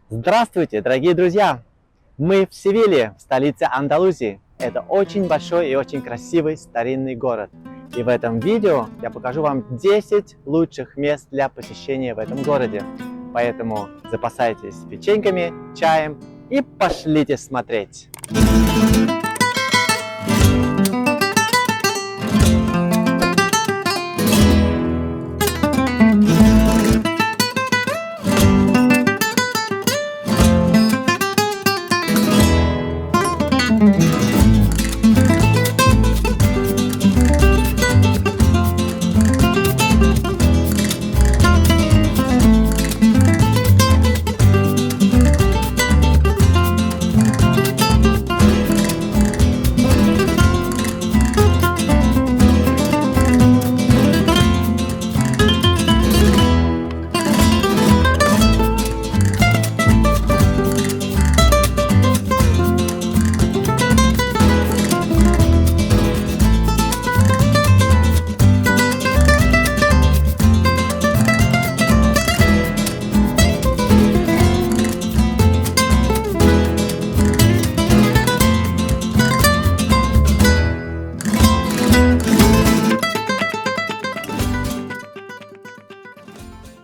Здравствуйте, дорогие друзья! Мы в Севилье, в столице Андалусии. Это очень большой и очень красивый старинный город. И в этом видео я покажу вам 10 лучших мест для посещения в этом городе. Поэтому запасайтесь печеньками, чаем и пошлите смотреть!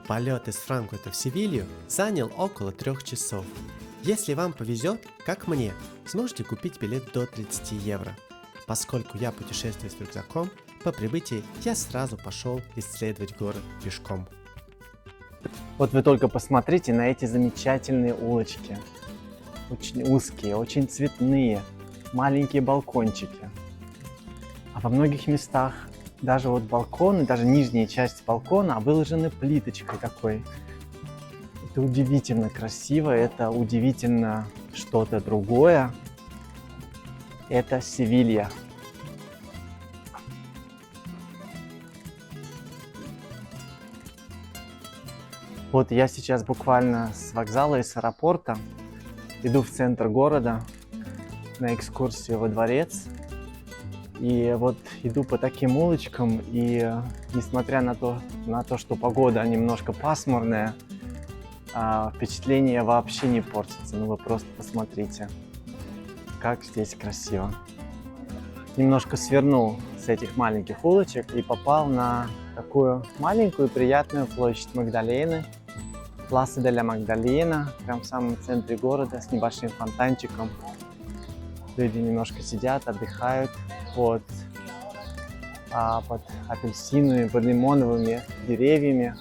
Полет из Франкфурта в Севилью занял около 3 часов. Если вам повезет, как мне, сможете купить билет до 30 евро. Поскольку я путешествую с рюкзаком, по прибытии я сразу пошел исследовать город пешком. Вот вы только посмотрите на эти замечательные улочки. Очень узкие, очень цветные, маленькие балкончики. А во многих местах даже вот балконы, даже нижняя часть балкона выложены плиточкой такой. Это удивительно красиво, это удивительно что-то другое. Это Севилья. Вот я сейчас буквально с вокзала и с аэропорта иду в центр города на экскурсию во дворец. И вот иду по таким улочкам, и несмотря на то, что погода немножко пасмурная, впечатление вообще не портится. Ну вы просто посмотрите, как здесь красиво. Немножко свернул с этих маленьких улочек и попал на такую маленькую приятную площадь Магдалены. Пласа де ля Магдалена, прям в самом центре города, с небольшим фонтанчиком. Люди немножко сидят, отдыхают под апельсиновыми, под лимоновыми деревьями.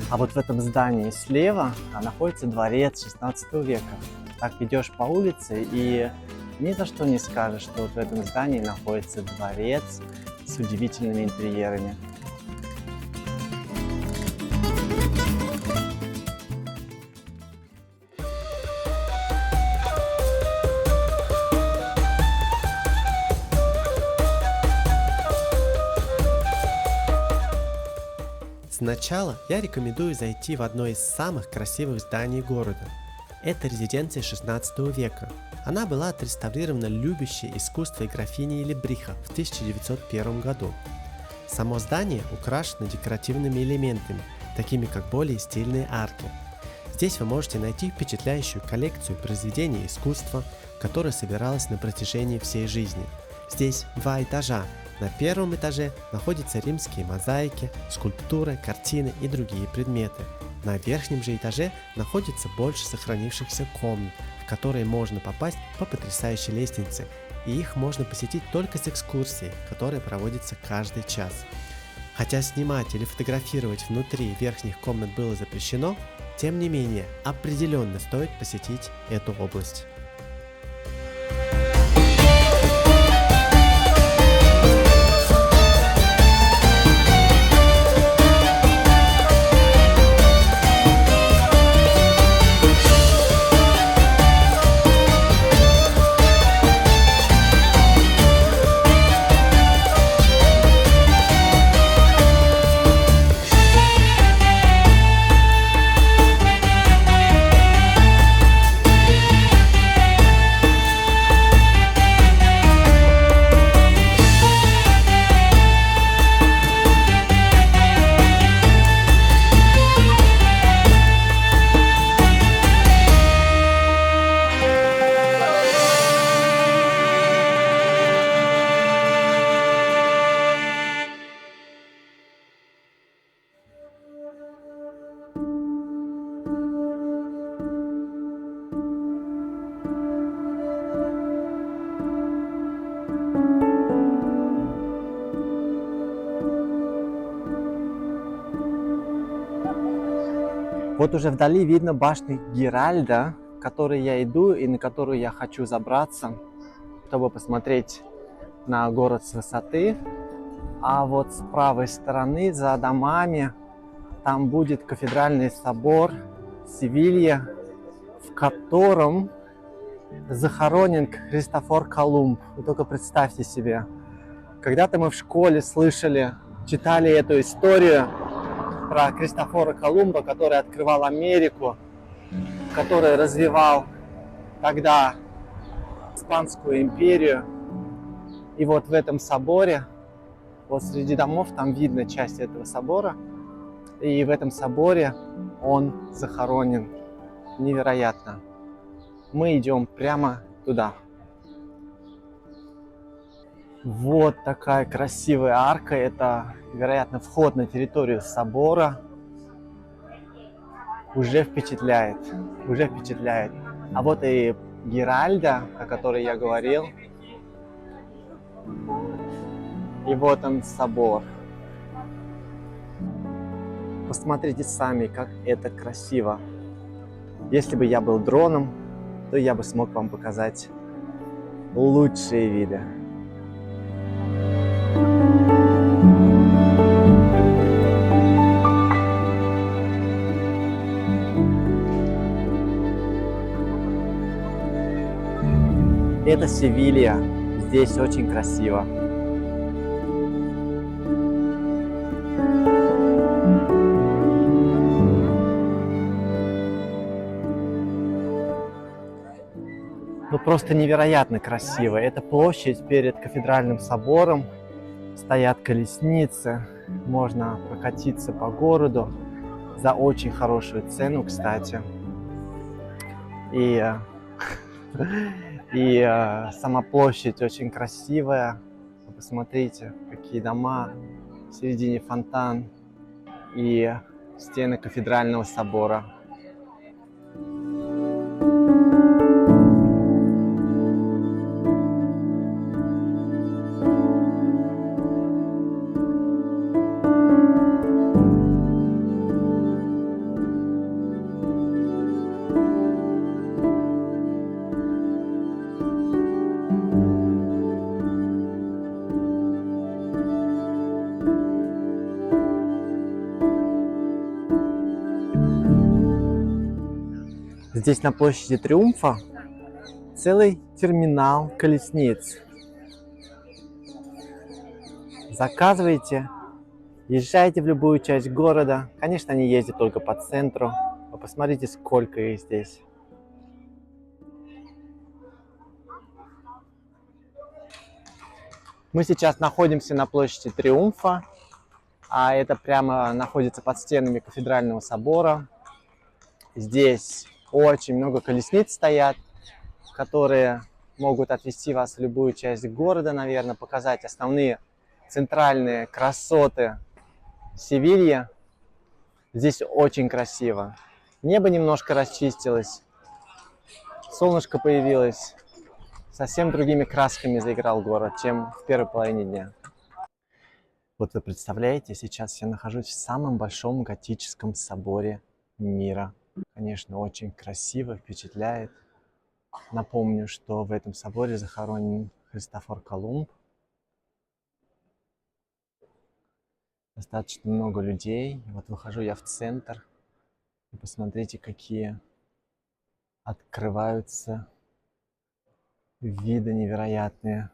А вот в этом здании слева находится дворец 16 века. Так идешь по улице и ни за что не скажешь, что вот в этом здании находится дворец с удивительными интерьерами. Сначала я рекомендую зайти в одно из самых красивых зданий города. Это резиденция 16 века. Она была отреставрирована любящей искусство графиней Лебриха в 1901 году. Само здание украшено декоративными элементами, такими как более стильные арки. Здесь вы можете найти впечатляющую коллекцию произведений искусства, которая собиралась на протяжении всей жизни. Здесь 2 этажа. На первом этаже находятся римские мозаики, скульптуры, картины и другие предметы. На верхнем же этаже находится больше сохранившихся комнат, в которые можно попасть по потрясающей лестнице, и их можно посетить только с экскурсией, которая проводится каждый час. Хотя снимать или фотографировать внутри верхних комнат было запрещено, тем не менее определенно стоит посетить эту область. Вот уже вдали видно башню Геральда, к которой я иду и на которую я хочу забраться, чтобы посмотреть на город с высоты. А вот с правой стороны, за домами, там будет кафедральный собор Севилья, в котором захоронен Христофор Колумб. Вы только представьте себе. Когда-то мы в школе слышали, читали эту историю про Христофора Колумба, который открывал Америку, который развивал тогда Испанскую империю. И вот в этом соборе, вот среди домов, там видно часть этого собора. И в этом соборе он захоронен. Невероятно. Мы идем прямо туда. Вот такая красивая арка. Это, вероятно, вход на территорию собора. Уже впечатляет. Уже впечатляет. А вот и Геральда, о которой я говорил. И вот он собор. Посмотрите сами, как это красиво. Если бы я был дроном, то я бы смог вам показать лучшие виды. Это Севилья. Здесь очень красиво. Ну просто невероятно красиво. Это площадь перед кафедральным собором. Стоят колесницы. Можно прокатиться по городу за очень хорошую цену, кстати. И сама площадь очень красивая. Посмотрите, какие дома. В середине фонтан и стены кафедрального собора. Здесь на площади Триумфа целый терминал колесниц. Заказывайте, езжайте в любую часть города. Конечно, они ездят только по центру. Но посмотрите, сколько их здесь. Мы сейчас находимся на площади Триумфа, а это прямо находится под стенами кафедрального собора. Здесь очень много колесниц стоят, которые могут отвезти вас в любую часть города, наверное, показать основные центральные красоты Севильи. Здесь очень красиво. Небо немножко расчистилось, солнышко появилось. Совсем другими красками заиграл город, чем в первой половине дня. Вот вы представляете, сейчас я нахожусь в самом большом готическом соборе мира. Конечно, очень красиво, впечатляет. Напомню, что в этом соборе захоронен Христофор Колумб. Достаточно много людей. Вот выхожу я в центр. И посмотрите, какие открываются виды невероятные.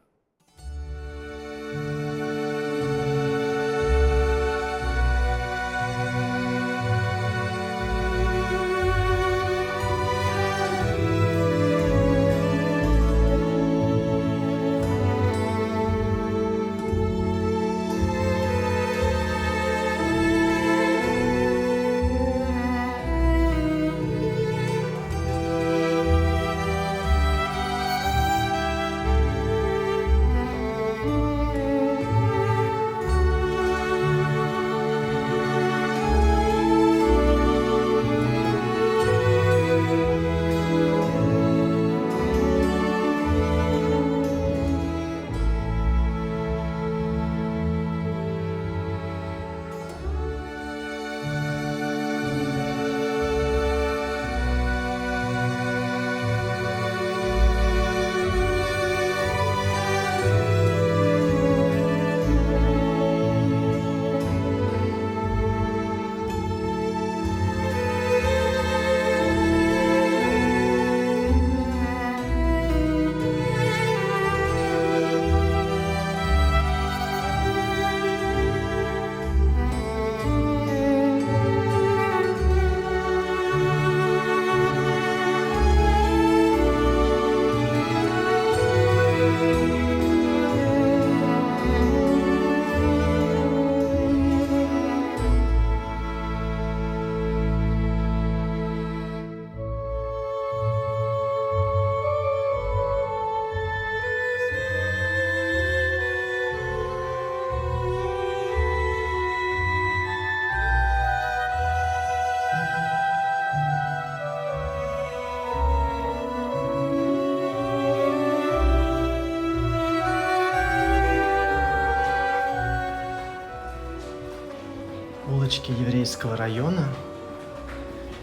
улочки еврейского района,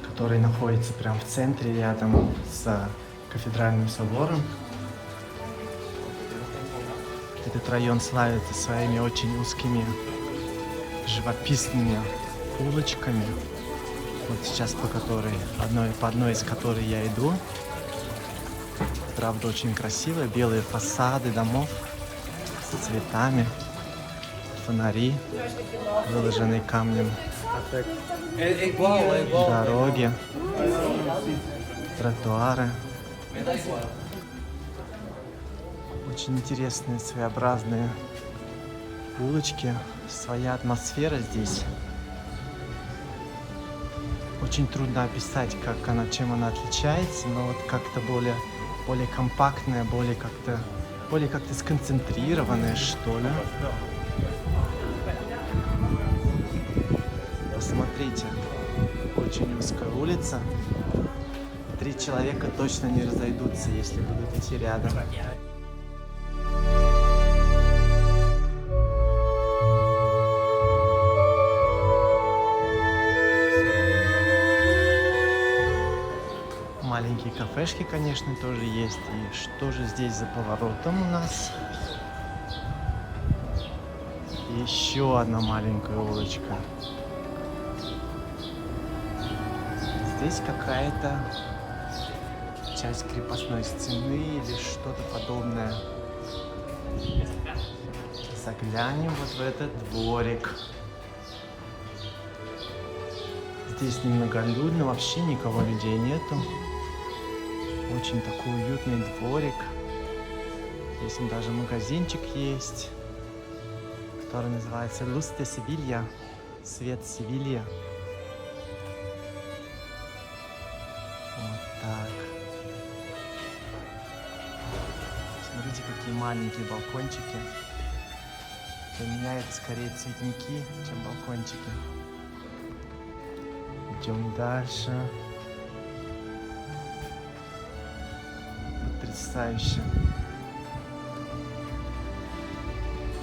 который находится прямо в центре, рядом с кафедральным собором. Этот район славится своими очень узкими, живописными улочками. Вот сейчас по одной из которой я иду. Правда, очень красивые белые фасады домов с цветами, фонари, выложенные камнем, дороги, тротуары. Очень интересные, своеобразные улочки, своя атмосфера здесь. Очень трудно описать, чем она отличается, но вот как-то более компактная, более как-то сконцентрированная, что ли. Посмотрите, очень узкая улица. 3 человека точно не разойдутся, если будут идти рядом. Маленькие кафешки, конечно, тоже есть. И что же здесь за поворотом у нас? Еще одна маленькая улочка. Здесь какая-то часть крепостной стены или что-то подобное. Заглянем вот в этот дворик. Здесь немноголюдно, вообще никого, людей нету. Очень такой уютный дворик. Здесь даже магазинчик есть, который называется Luz de Sevilla, свет Севилья. Вот так. Смотрите, какие маленькие балкончики. Для меня это скорее цветники, чем балкончики. Идем дальше. Потрясающе.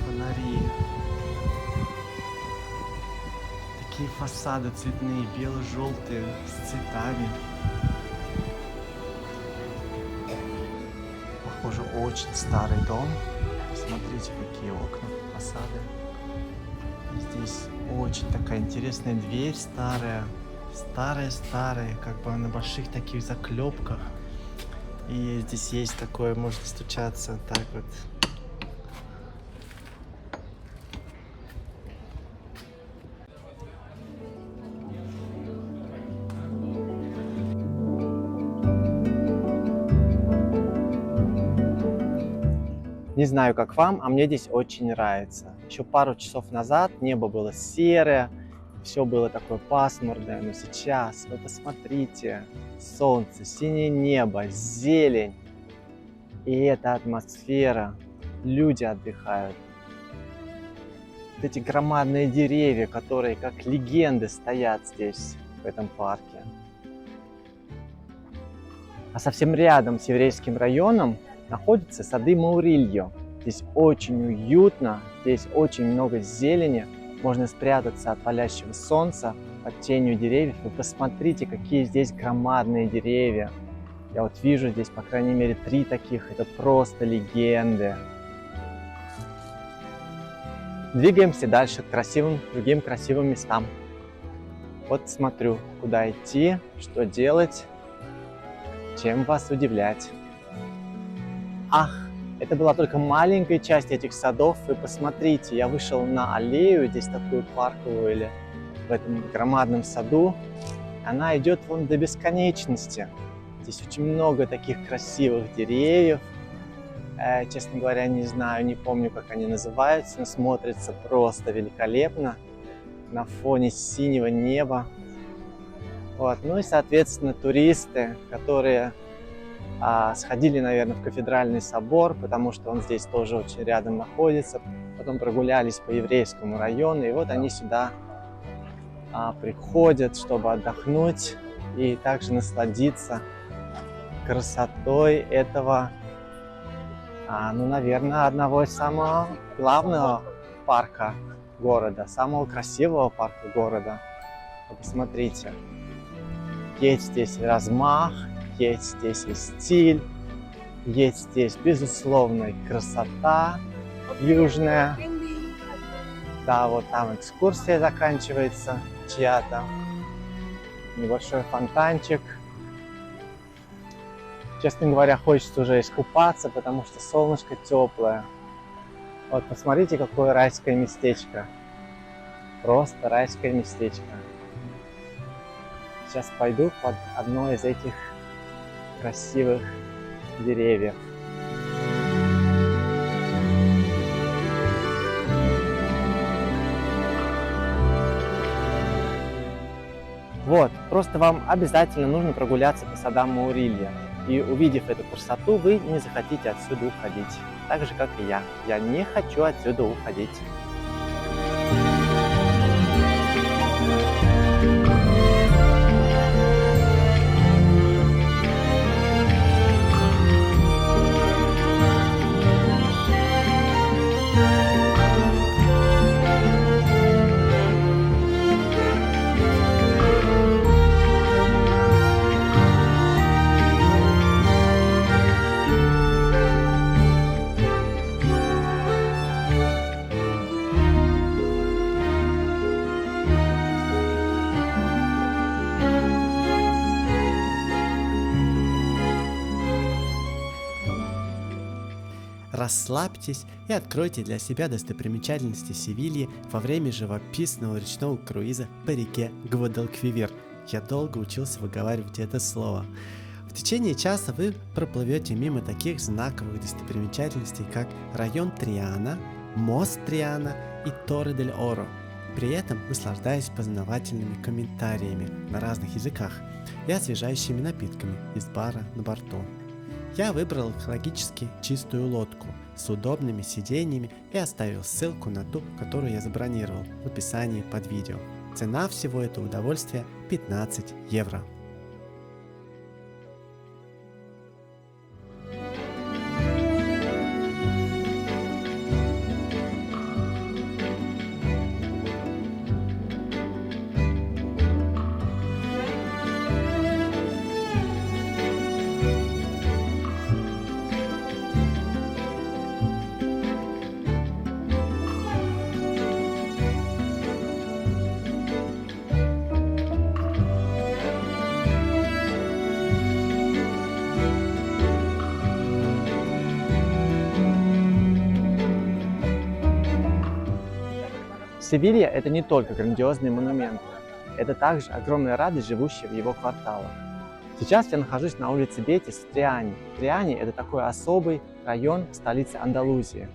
Фонари. Такие фасады цветные, бело-желтые, с цветами. Похоже, очень старый дом. Смотрите, какие окна, фасады. Здесь очень такая интересная дверь старая. Старая, как бы на больших таких заклепках. И здесь есть такое, можно стучаться так вот. Не знаю, как вам, а мне здесь очень нравится. Еще пару часов назад небо было серое, все было такое пасмурное, но сейчас вы посмотрите, солнце, синее небо, зелень, и эта атмосфера, люди отдыхают. Вот эти громадные деревья, которые как легенды стоят здесь, в этом парке. А совсем рядом с еврейским районом находятся сады Маурильо. Здесь очень уютно, здесь очень много зелени. Можно спрятаться от палящего солнца под тенью деревьев. Вы посмотрите, какие здесь громадные деревья. Я вот вижу здесь, по крайней мере, 3 таких. Это просто легенды. Двигаемся дальше к другим красивым местам. Вот смотрю, куда идти, что делать, чем вас удивлять. Ах! Это была только маленькая часть этих садов. Вы посмотрите, я вышел на аллею, здесь такую парковую, или в этом громадном саду. Она идет вон до бесконечности. Здесь очень много таких красивых деревьев. Честно говоря, не знаю, не помню, как они называются, но смотрится просто великолепно на фоне синего неба. Вот. Ну и, соответственно, туристы, которые сходили, наверное, в кафедральный собор, потому что он здесь тоже очень рядом находится. Потом прогулялись по еврейскому району, и вот они сюда приходят, чтобы отдохнуть и также насладиться красотой этого, ну, наверное, одного из самого главного парка города, самого красивого парка города. Вы посмотрите. Есть здесь размах, есть здесь и стиль, есть здесь безусловная красота южная. Да, вот там экскурсия заканчивается чья-то. Небольшой фонтанчик. Честно говоря, хочется уже искупаться, потому что солнышко теплое. Вот посмотрите, какое райское местечко. Просто райское местечко. Сейчас пойду под одно из этих красивых деревьев. Вот, просто вам обязательно нужно прогуляться по садам Маурилья. И увидев эту красоту, вы не захотите отсюда уходить. Так же, как и я. Я не хочу отсюда уходить. Расслабьтесь и откройте для себя достопримечательности Севильи во время живописного речного круиза по реке Гвадалквивир. Я долго учился выговаривать это слово. В течение часа вы проплывете мимо таких знаковых достопримечательностей, как район Триана, мост Триана и Торре-дель-Оро, при этом наслаждаясь познавательными комментариями на разных языках и освежающими напитками из бара на борту. Я выбрал экологически чистую лодку с удобными сиденьями и оставил ссылку на ту, которую я забронировал, в описании под видео. Цена всего этого удовольствия 15 евро. Севилья – это не только грандиозные монументы, это также огромная радость живущих в его кварталах. Сейчас я нахожусь на улице Бетис в Триане. Триане – это такой особый район столицы Андалузии.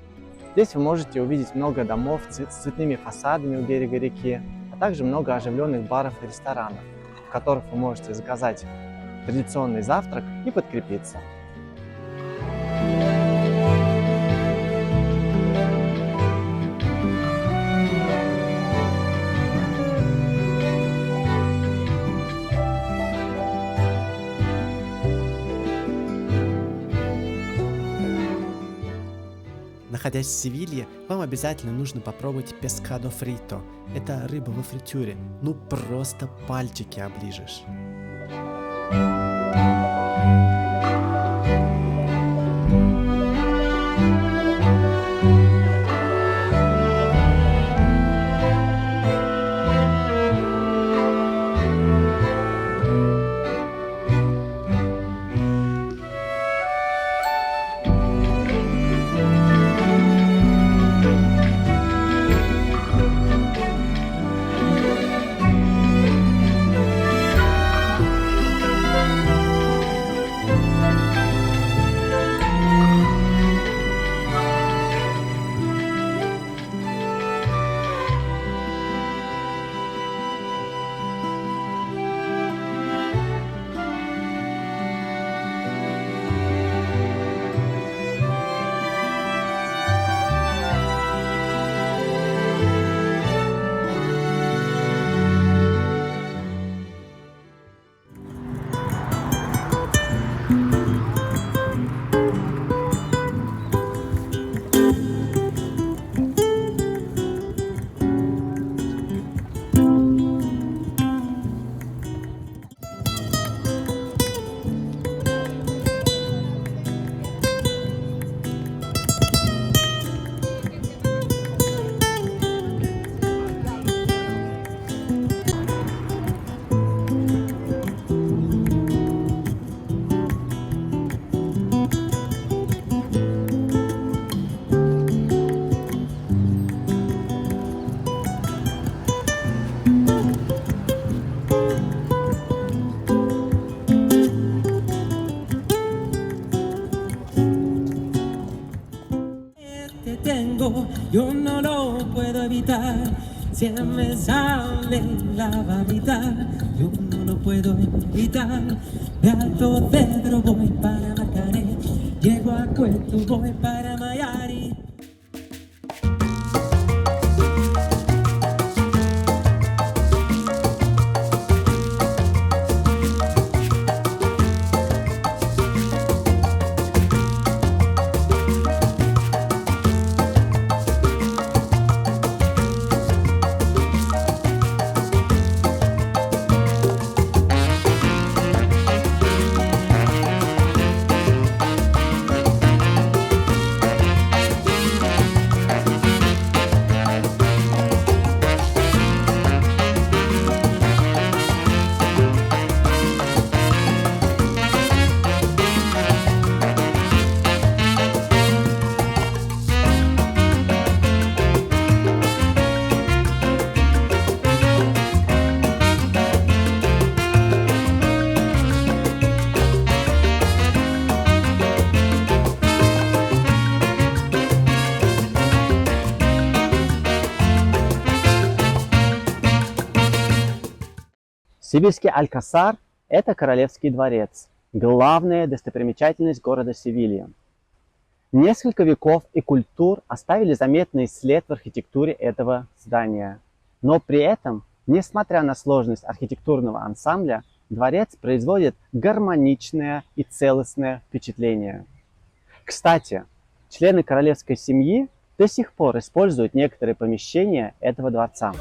Здесь вы можете увидеть много домов с цветными фасадами у берега реки, а также много оживленных баров и ресторанов, в которых вы можете заказать традиционный завтрак и подкрепиться. Находясь в Севилье, вам обязательно нужно попробовать пескадо фрито. Это рыба во фритюре. Ну просто пальчики оближешь. tengo, yo no lo puedo evitar. Si me sale la babita, yo no lo puedo evitar. De Alto Cedro voy para Marcané, llego a Cueto, voy para Mayari. Севильский Алькасар– это королевский дворец, главная достопримечательность города Севилья. Несколько веков и культур оставили заметный след в архитектуре этого здания. Но при этом, несмотря на сложность архитектурного ансамбля, дворец производит гармоничное и целостное впечатление. Кстати, члены королевской семьи до сих пор используют некоторые помещения этого дворца.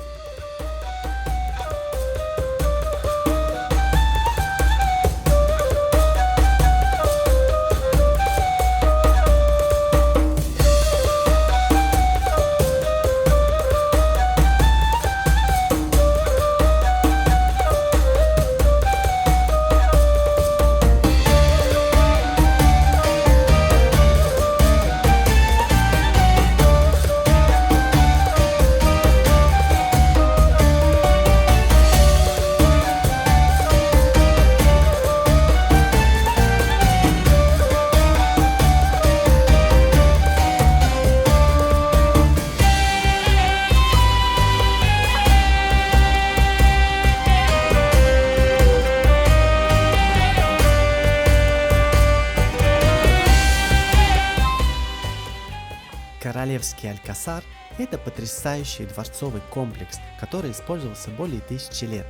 Королевский Алькасар – это потрясающий дворцовый комплекс, который использовался более 1000 лет.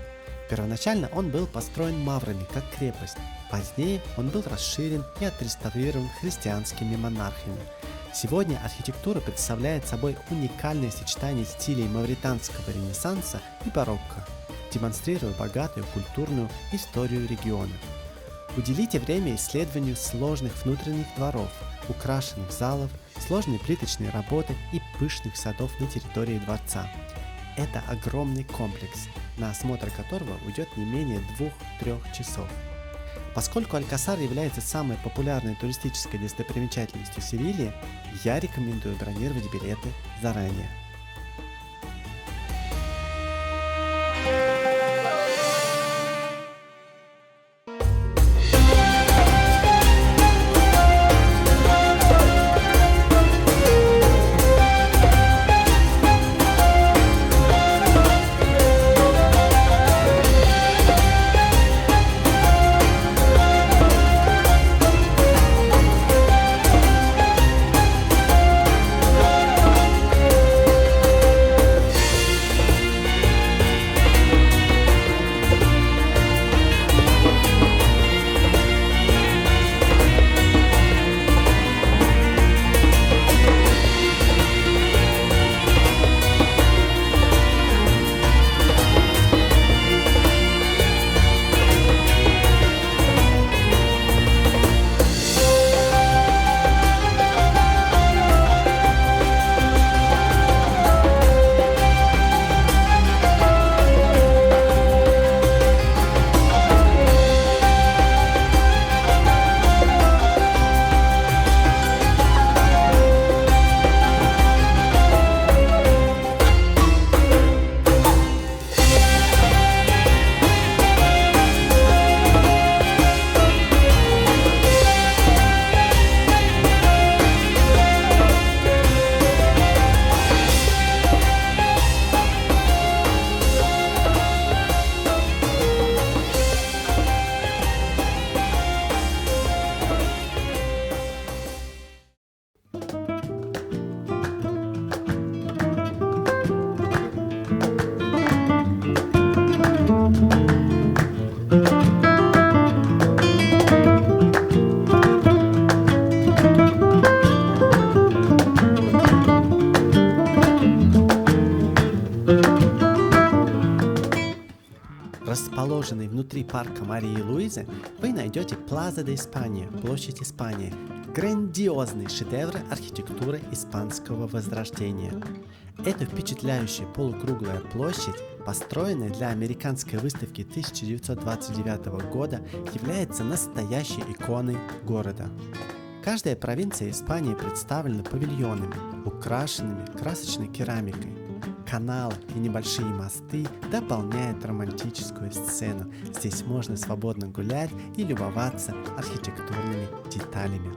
Первоначально он был построен маврами как крепость, позднее он был расширен и отреставрирован христианскими монархами. Сегодня архитектура представляет собой уникальное сочетание стилей мавританского ренессанса и барокко, демонстрируя богатую культурную историю региона. Уделите время исследованию сложных внутренних дворов, украшенных залов, сложной плиточной работы и пышных садов на территории дворца. Это огромный комплекс, на осмотр которого уйдет не менее 2-3 часов. Поскольку Алькасар является самой популярной туристической достопримечательностью Севильи, я рекомендую бронировать билеты заранее. расположенной внутри парка Марии Луизы, вы найдете Плаза де Испания, площадь Испании, грандиозный шедевр архитектуры испанского возрождения. Эта впечатляющая полукруглая площадь, построенная для американской выставки 1929 года, является настоящей иконой города. Каждая провинция Испании представлена павильонами, украшенными красочной керамикой. Каналы и небольшие мосты дополняют романтическую сцену. Здесь можно свободно гулять и любоваться архитектурными деталями.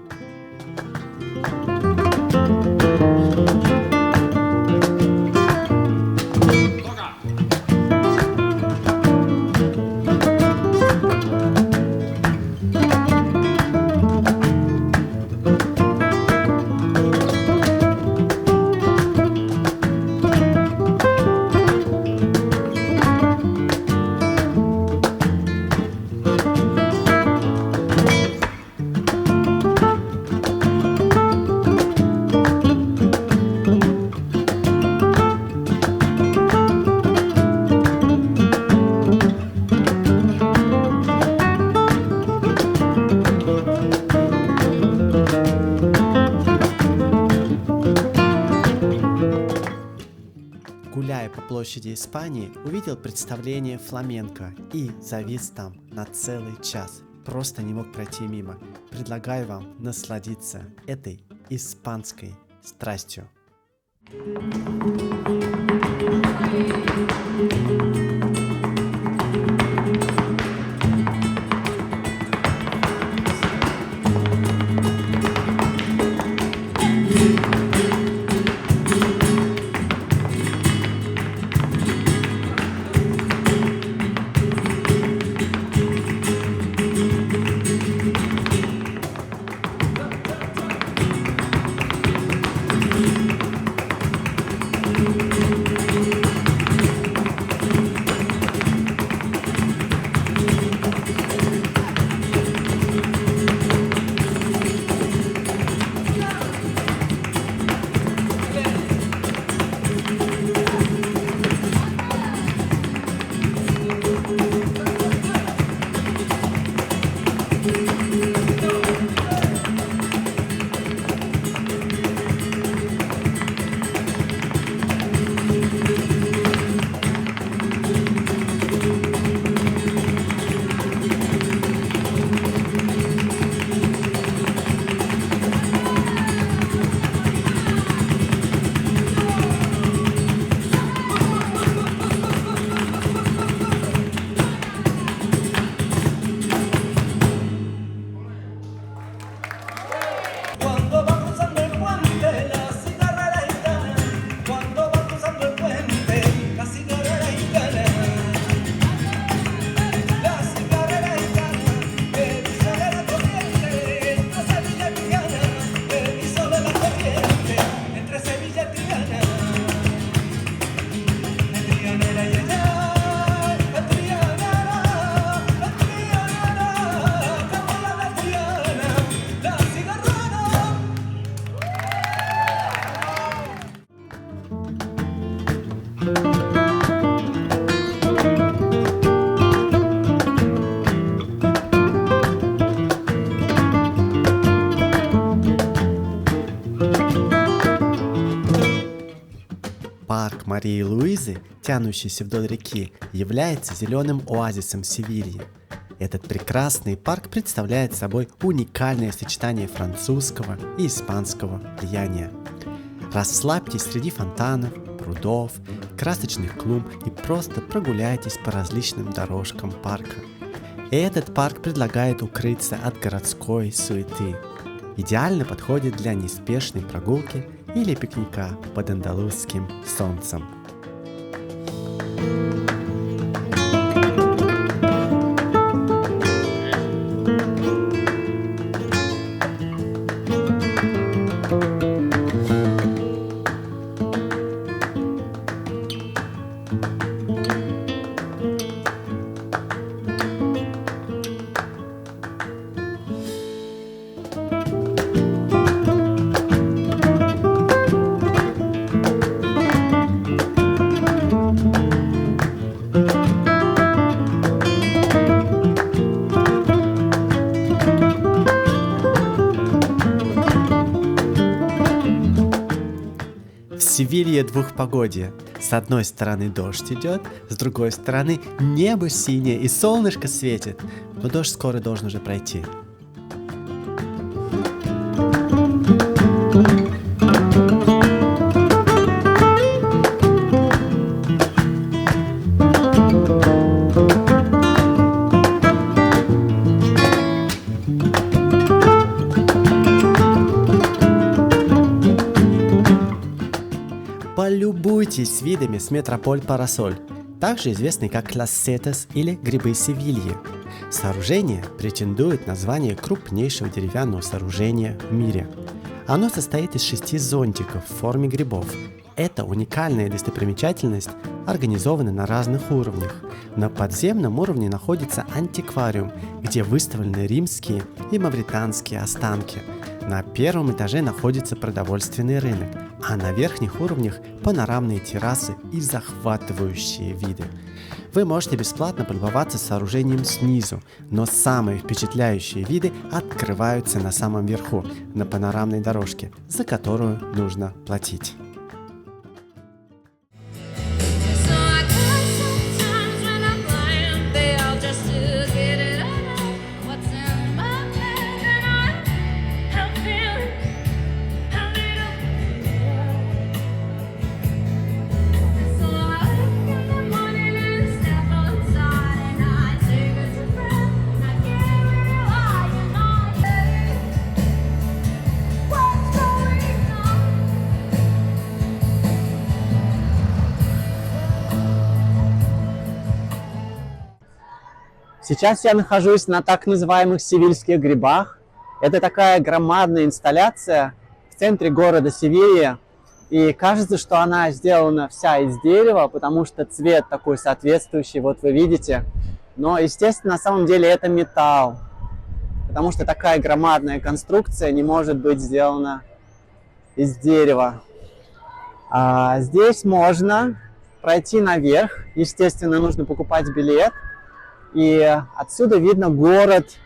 Гуляя по площади Испании, увидел представление фламенко и завис там на целый час. Просто не мог пройти мимо. Предлагаю вам насладиться этой испанской страстью. Парк Марии Луизы, тянущийся вдоль реки, является зеленым оазисом Севильи. Этот прекрасный парк представляет собой уникальное сочетание французского и испанского влияния. Расслабьтесь среди фонтанов, прудов, красочных клумб и просто прогуляйтесь по различным дорожкам парка. Этот парк предлагает укрыться от городской суеты. Идеально подходит для неспешной прогулки или пикника под андалузским солнцем. В Севилье двухпогодье. С одной стороны дождь идет, с другой стороны небо синее и солнышко светит. Но дождь скоро должен уже пройти. Полюбуйтесь видами с Метрополь Парасоль, также известный как Лас Сетас или Грибы Севильи. Сооружение претендует на звание крупнейшего деревянного сооружения в мире. Оно состоит из 6 зонтиков в форме грибов. Эта уникальная достопримечательность организована на разных уровнях. На подземном уровне находится антиквариум, где выставлены римские и мавританские останки. На первом этаже находится продовольственный рынок, а на верхних уровнях панорамные террасы и захватывающие виды. Вы можете бесплатно полюбоваться сооружением снизу, но самые впечатляющие виды открываются на самом верху, на панорамной дорожке, за которую нужно платить. Сейчас я нахожусь на так называемых Севильских грибах. Это такая громадная инсталляция в центре города Севилья. И кажется, что она сделана вся из дерева, потому что цвет такой соответствующий, вот вы видите. Но, естественно, на самом деле это металл, потому что такая громадная конструкция не может быть сделана из дерева. Здесь можно пройти наверх. Естественно, нужно покупать билет. И отсюда видно город,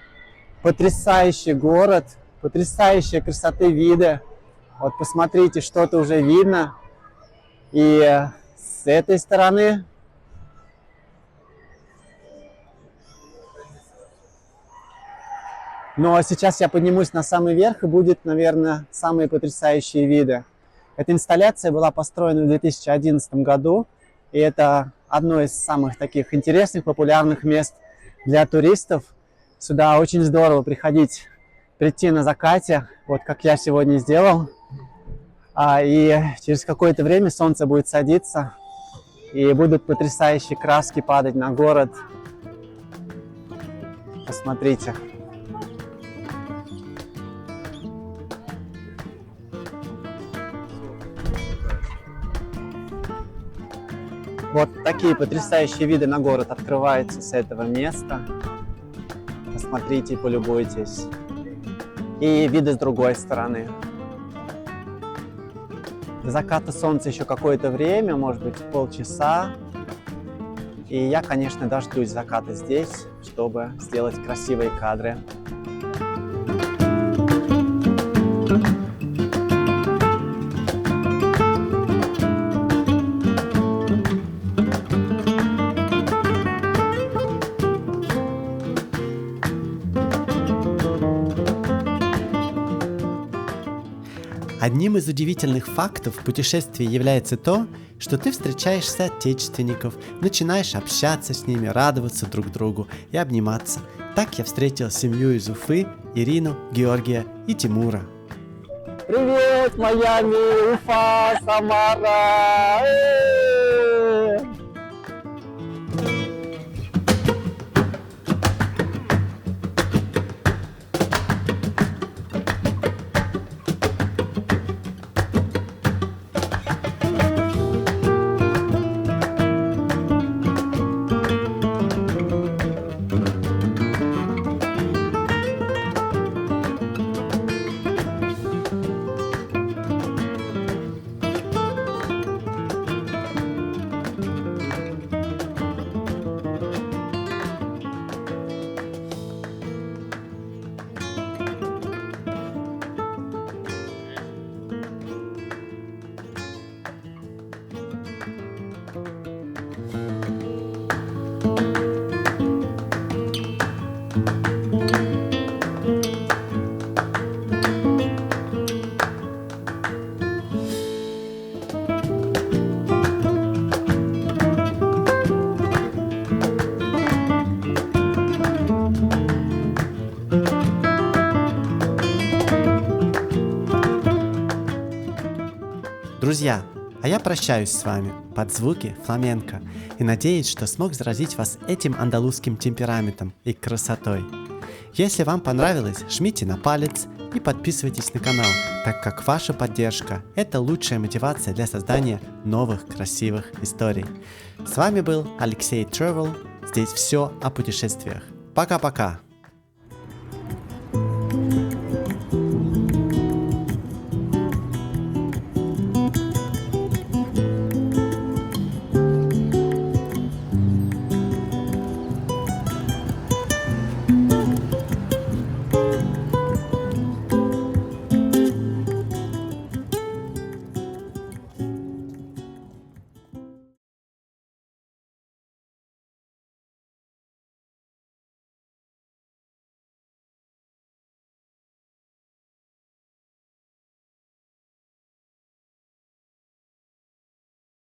потрясающей красоты виды. Вот посмотрите, что-то уже видно. И с этой стороны но сейчас я поднимусь на самый верх, и будет, наверное, самые потрясающие виды. Эта инсталляция была построена в 2011 году, и это одно из самых таких интересных, популярных мест для туристов. Сюда очень здорово прийти на закате, вот как я сегодня сделал. И через какое-то время солнце будет садиться, и будут потрясающие краски падать на город. Посмотрите. Вот такие потрясающие виды на город открываются с этого места. Посмотрите и полюбуйтесь. И виды с другой стороны. До заката солнца еще какое-то время, может быть, полчаса. И я, конечно, дождусь заката здесь, чтобы сделать красивые кадры. Одним из удивительных фактов путешествия является то, что ты встречаешь соотечественников, начинаешь общаться с ними, радоваться друг другу и обниматься. Так я встретил семью из Уфы, Ирину, Георгия и Тимура. Привет, Майами, Уфа, Самара! Друзья, а я прощаюсь с вами под звуки фламенко и надеюсь, что смог заразить вас этим андалузским темпераментом и красотой. Если вам понравилось, жмите на палец и подписывайтесь на канал, так как ваша поддержка – это лучшая мотивация для создания новых красивых историй. С вами был Алексей Travel. Здесь все о путешествиях. Пока-пока!